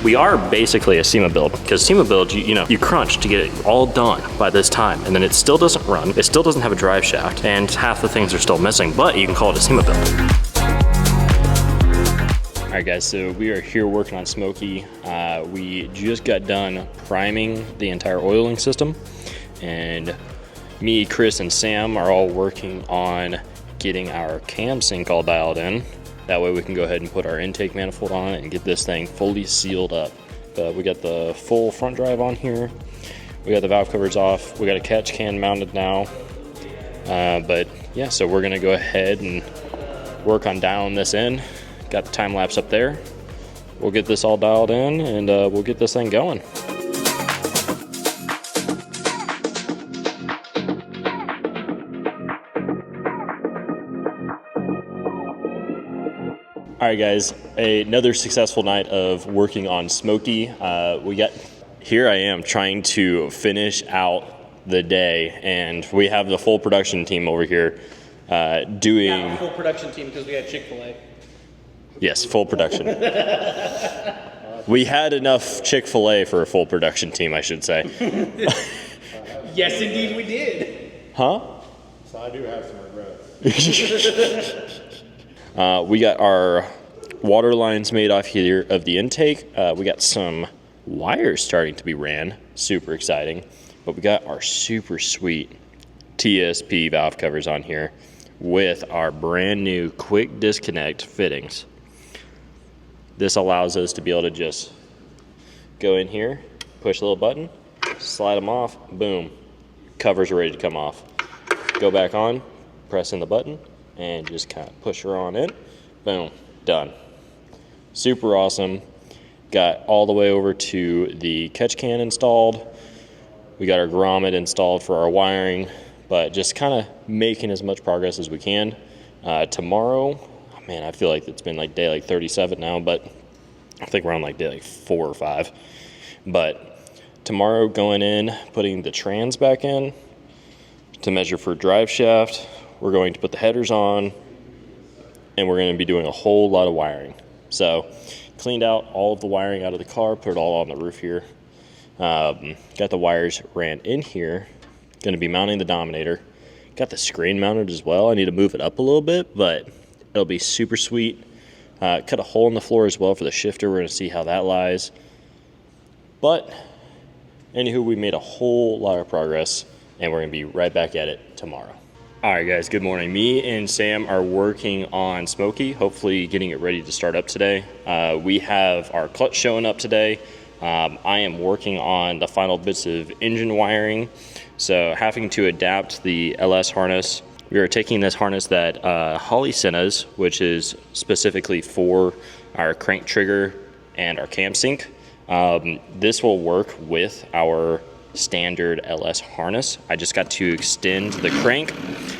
We are basically a SEMA build, because SEMA build, you crunch to get it all done by this time, and then it still doesn't run, it still doesn't have a drive shaft, and half the things are still missing, but you can call it a SEMA build. All right guys, so we are here working on Smoky. We just got done priming the entire oiling system, and me, Chris, and Sam are all working on getting our cam sync all dialed in. That way we can go ahead and put our intake manifold on it and get this thing fully sealed up. But we got the full front drive on here. We got the valve covers off. We got a catch can mounted now. But yeah, so we're gonna go ahead and work on dialing this in. Got the time lapse up there. We'll get this all dialed in and we'll get this thing going. All right guys, another successful night of working on Smoky. Here I am trying to finish out the day, and we have the full production team over here doing... Yeah, full production team because we had Chick-fil-A. Yes, full production. We had enough Chick-fil-A for a full production team, I should say. Yes, indeed we did. Huh? So I do have some regrets. We got our water lines made off here of the intake. We got some wires starting to be ran, super exciting. But we got our super sweet TSP valve covers on here with our brand new quick disconnect fittings. This allows us to be able to just go in here, push a little button, slide them off, boom, covers are ready to come off. Go back on, press in the button, and just kind of push her on in, boom, done. Super awesome. Got all the way over to the catch can installed. We got our grommet installed for our wiring, but just kind of making as much progress as we can. Tomorrow, man, I feel like it's been like day 37 now, but I think we're on like day 4 or 5. But tomorrow going in, putting the trans back in to measure for drive shaft. We're going to put the headers on, and we're going to be doing a whole lot of wiring. So cleaned out all of the wiring out of the car, put it all on the roof here. Got the wires ran in here. Going to be mounting the Dominator. Got the screen mounted as well. I need to move it up a little bit, but it'll be super sweet. Cut a hole in the floor as well for the shifter. We're going to see how that lies. But anywho, we made a whole lot of progress, and we're going to be right back at it tomorrow. All right, guys, good morning. Me and Sam are working on Smoky, hopefully getting it ready to start up today. We have our clutch showing up today. I am working on the final bits of engine wiring, so having to adapt the LS harness. We are taking this harness that Holly sent us, which is specifically for our crank trigger and our cam sync. This will work with our standard LS harness. I just got to extend the crank.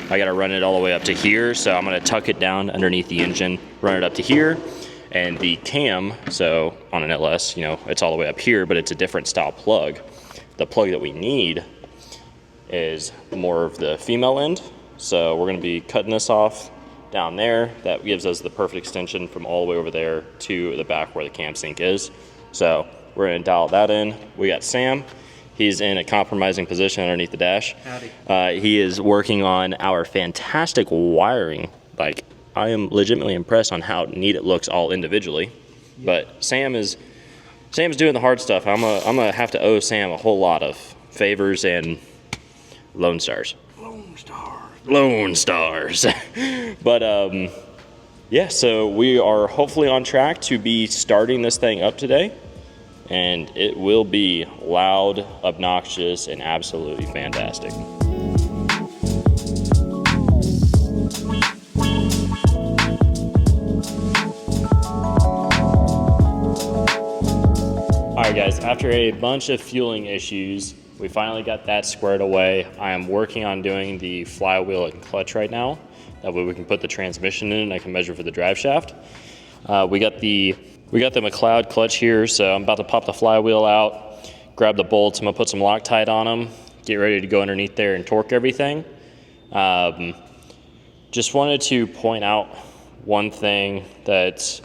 I got to run it all the way up to here, so I'm going to tuck it down underneath the engine, run it up to here, and the cam, so on an LS, it's all the way up here, but it's a different style plug. The plug that we need is more of the female end, so we're going to be cutting this off down there. That gives us the perfect extension from all the way over there to the back where the cam sync is. So we're going to dial that in. We got Sam. He's in a compromising position underneath the dash. Howdy. He is working on our fantastic wiring. Like, I am legitimately impressed on how neat it looks all individually. Yeah. But Sam's doing the hard stuff. I'm gonna have to owe Sam a whole lot of favors and Lone Stars. Lone Stars. But yeah, so we are hopefully on track to be starting this thing up today. And it will be loud, obnoxious, and absolutely fantastic. All right, guys, after a bunch of fueling issues, we finally got that squared away. I am working on doing the flywheel and clutch right now. That way we can put the transmission in and I can measure for the drive shaft. We got the McLeod clutch here, so I'm about to pop the flywheel out, grab the bolts. I'm gonna put some Loctite on them, get ready to go underneath there and torque everything. Just wanted to point out one thing that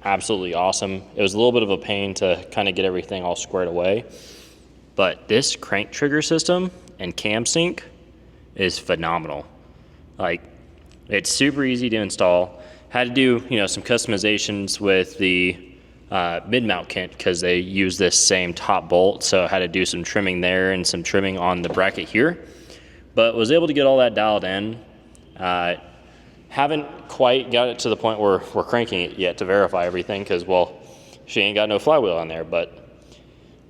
absolutely awesome. It was a little bit of a pain to kind of get everything all squared away, but this crank trigger system and cam sync is phenomenal. Like, it's super easy to install. Had to do, you know, some customizations with the mid-mount kit because they use this same top bolt, so I had to do some trimming there and some trimming on the bracket here, but was able to get all that dialed in. Haven't quite got it to the point where we're cranking it yet to verify everything because, well, she ain't got no flywheel on there, but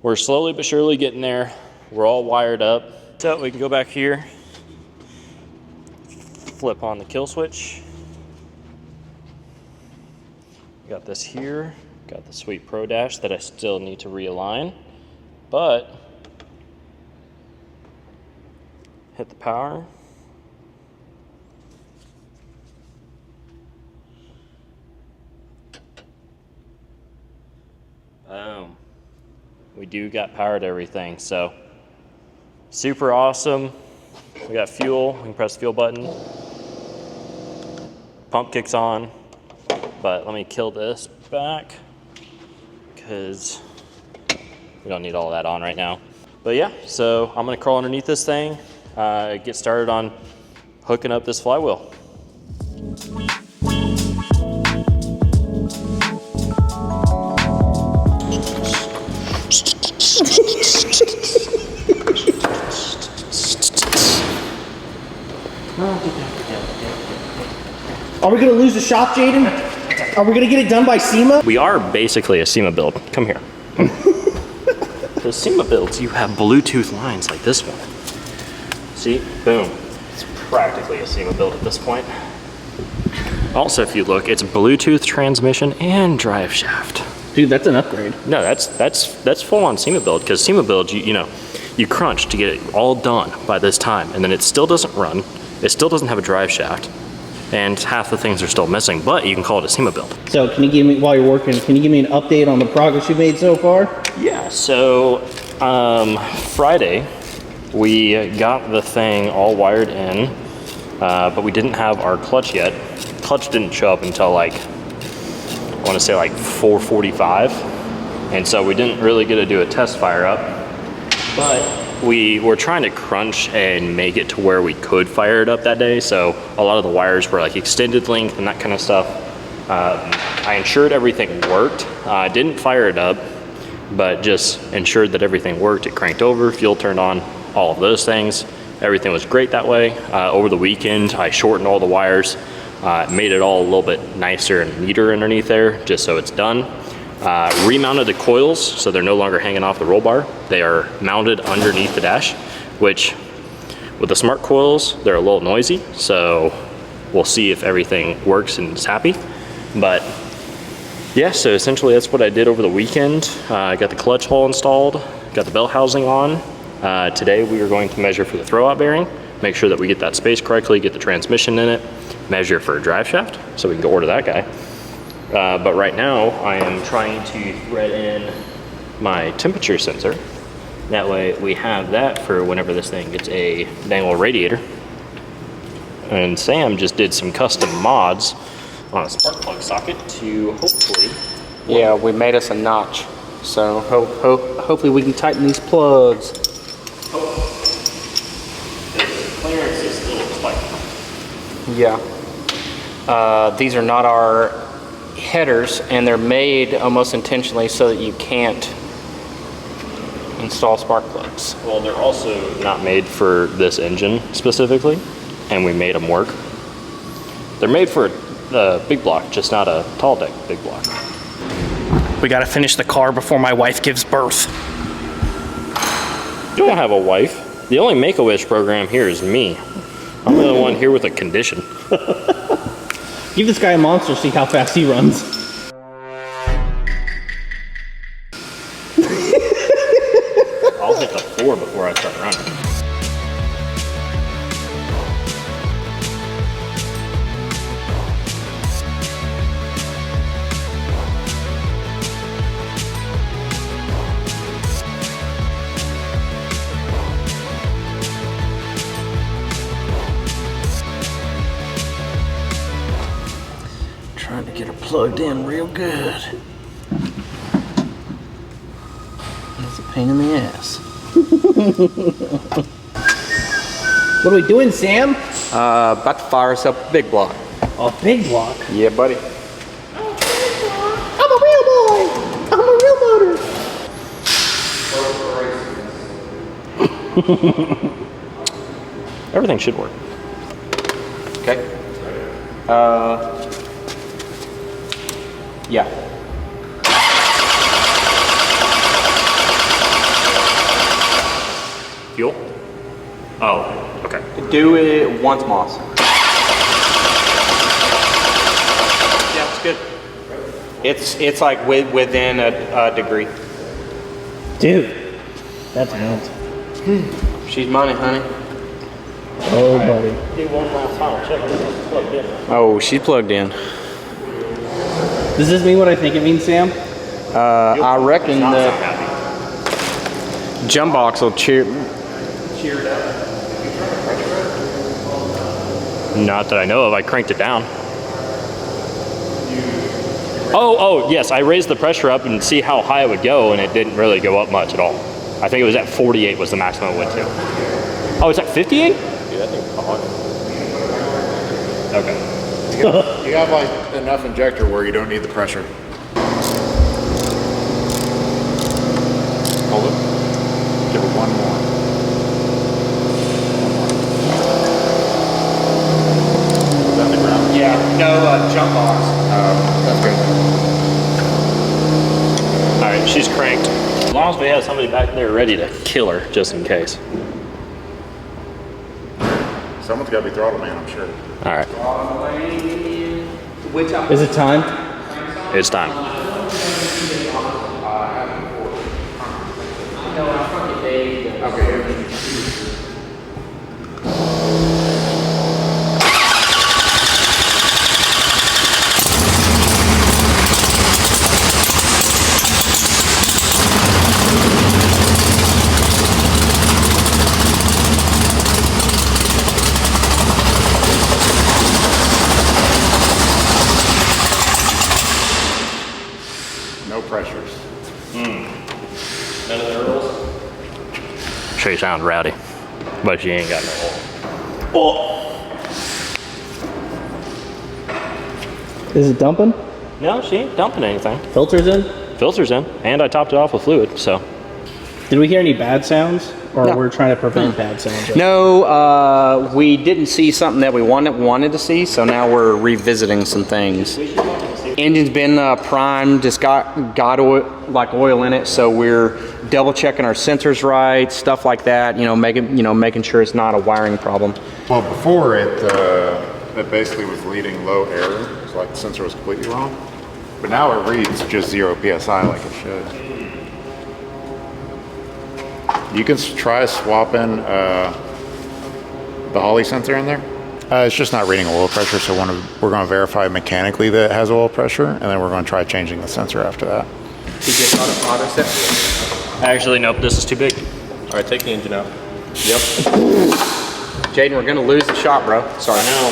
we're slowly but surely getting there. We're all wired up. So we can go back here, flip on the kill switch. Got this here, got the sweet Pro Dash that I still need to realign, but hit the power. Boom. We do got power to everything, so super awesome. We got fuel, we can press the fuel button. Pump kicks on, but let me kill this back because we don't need all that on right now. But yeah, so I'm gonna crawl underneath this thing, get started on hooking up this flywheel. Are we gonna lose the shop, Jaden? Are we gonna get it done by SEMA? We are basically a SEMA build. Come here. The SEMA builds, you have Bluetooth lines like this one. See, boom. It's practically a SEMA build at this point. Also, if you look, it's Bluetooth transmission and drive shaft. Dude, that's an upgrade. No, that's full on SEMA build, because SEMA build, you know, you crunch to get it all done by this time, and then it still doesn't run. It still doesn't have a drive shaft, and half the things are still missing, but you can call it a SEMA build. So can you give me, while you're working, can you give me an update on the progress you made so far? Yeah, so Friday, we got the thing all wired in, but we didn't have our clutch yet. Clutch didn't show up until like, I want to say like 4:45, and so we didn't really get to do a test fire up, but we were trying to crunch and make it to where we could fire it up that day, so a lot of the wires were like extended length and that kind of stuff. I ensured everything worked. I didn't fire it up, but just ensured that everything worked. It cranked over, fuel turned on, all of those things. Everything was great that way. Over the weekend, I shortened all the wires, made it all a little bit nicer and neater underneath there, just so it's done. Remounted the coils so they're no longer hanging off the roll bar. They are mounted underneath the dash, which with the smart coils, they're a little noisy, so we'll see if everything works and is happy. But yeah, so essentially that's what I did over the weekend. I got the clutch hole installed, got the belt housing on. Today we are going to measure for the throwout bearing, make sure that we get that spaced correctly, get the transmission in it, measure for a drive shaft so we can go order that guy. But right now I am trying to thread in my temperature sensor. That way we have that for whenever this thing gets a dang old radiator. And Sam just did some custom mods on a spark plug socket to hopefully... Yeah, we made us a notch, so hopefully we can tighten these plugs. The clearance is still spiky. Yeah. These are not our headers, and they're made almost intentionally so that you can't install spark plugs. Well, they're also not made for this engine specifically, and we made them work. They're made for a big block, just not a tall deck big block. We gotta finish the car before my wife gives birth. You don't have a wife. The only Make-A-Wish program here is me. I'm the only one here with a condition. Give this guy a monster, see how fast he runs. I'll hit the 4 before I start running. plugged in real good. It's a pain in the ass. What are we doing, Sam? About to fire us up a big block. A big block. Yeah, buddy. I'm a real boy. I'm a real motor. Everything should work. Okay. Yeah. Fuel? Oh, okay. Do it once, Moss. Yeah, it's good. It's like within a degree. Dude, that's nuts. She's money, honey. Oh, buddy. Do one last final check. It's plugged in. Oh, she's plugged in. Does this mean what I think it means, Sam? I reckon Not the so happy. jump box will cheer it up. Not that I know of. I cranked it down. Oh, yes. I raised the pressure up and see how high it would go, and it didn't really go up much at all. I think it was at 48 was the maximum it went to. Oh, it's at 58? Dude, that thing's hot. Okay. You have like enough injector where you don't need the pressure. Hold it. Give it one more. Is that the ground? Yeah, no jump box. That's good. All right, she's cranked. As long as we have somebody back there ready to kill her, just in case. Someone's got to be throttle man, I'm sure. All right, Is it time? it's time. No pressures. She sounds rowdy, but she ain't got no hole. Is it dumping? No, she ain't dumping anything. Filters in? Filter's in, and I topped it off with fluid, so. Did we hear any bad sounds? Or No. we're trying to prevent bad sounds? Right? No, we didn't see something that we wanted to see, so now we're revisiting some things. Engine's been primed, just got oil in it, so we're double checking our sensors right, stuff like that. Making sure it's not a wiring problem. Well, before it basically was leading low error. It's like the sensor was completely wrong. But now it reads just 0 PSI like it should. You can try swapping the Holley sensor in there. It's just not reading oil pressure, so we're going to verify mechanically that it has oil pressure, and then we're going to try changing the sensor after that. Auto set. Actually, nope, this is too big. All right, take the engine out. Yep. Jaden, we're gonna lose the shot, bro. Sorry. I know.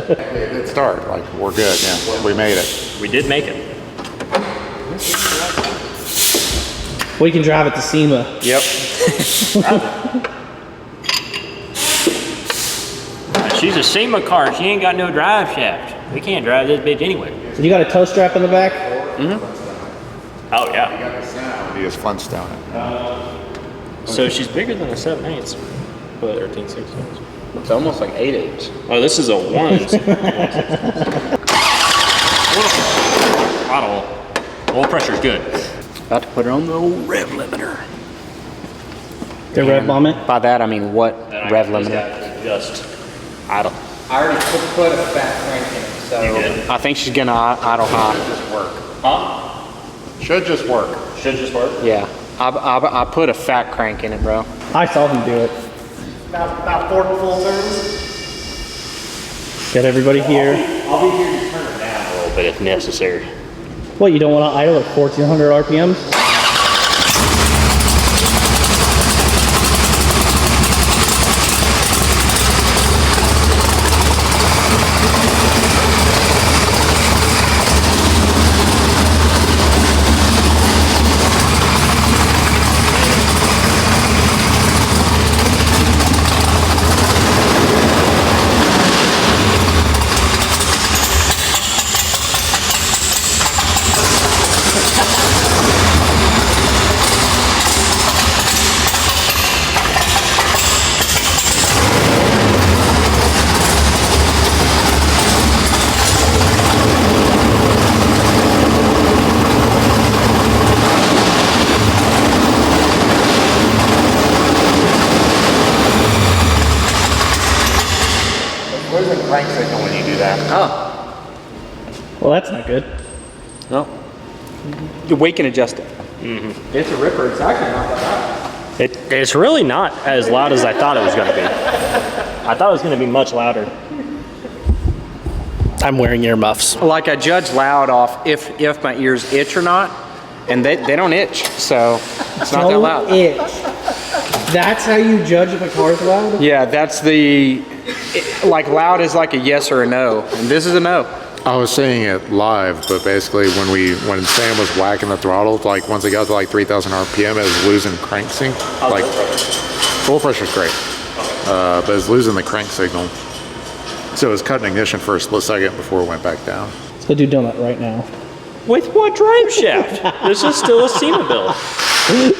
It did start. Like, we're good. Yeah, we made it. We did make it. We can drive it to SEMA. Yep. She's a SEMA car. She ain't got no drive shaft. We can't drive this bitch anyway. So you got a tow strap in the back? Oh, yeah. You just Flintstone it. So she's bigger than a 7/8, but 13/16. It's almost like 8/8. Oh, this is a 1. Throttle. Oil pressure's good. About to put her on the old rev limiter. The red bomb it? By that I mean what rev limiter? Just idle. I already put a fat crank in it, so You did? I think she's gonna idle high. Huh? Should just work. Should just work. Yeah. I put a fat crank in it, bro. I saw him do it. About 4 full turns. Got everybody here. I'll be here to turn it down a little bit if necessary. What, you don't want to idle at 1,400 RPMs? crank signal when you do that. Oh, Well, that's not good. no. We can adjust it. It's a ripper. It's actually not that loud. It's really not as loud as I thought it was going to be. I thought it was going to be much louder. I'm wearing earmuffs. Like I judge loud off if my ears itch or not, and they don't itch, so it's not that loud. Itch. That's how you judge if a car's loud? Yeah, that's like loud is like a yes or a no, and this is a no. I was saying it live, but basically when Sam was whacking the throttle, like once it got to like 3,000 RPM, it was losing crank sync. Like full pressure's great, but it's losing the crank signal. So it was cutting ignition for a split second before it went back down. Let's go do donut right now. With what drive shaft? This is still a SEMA build.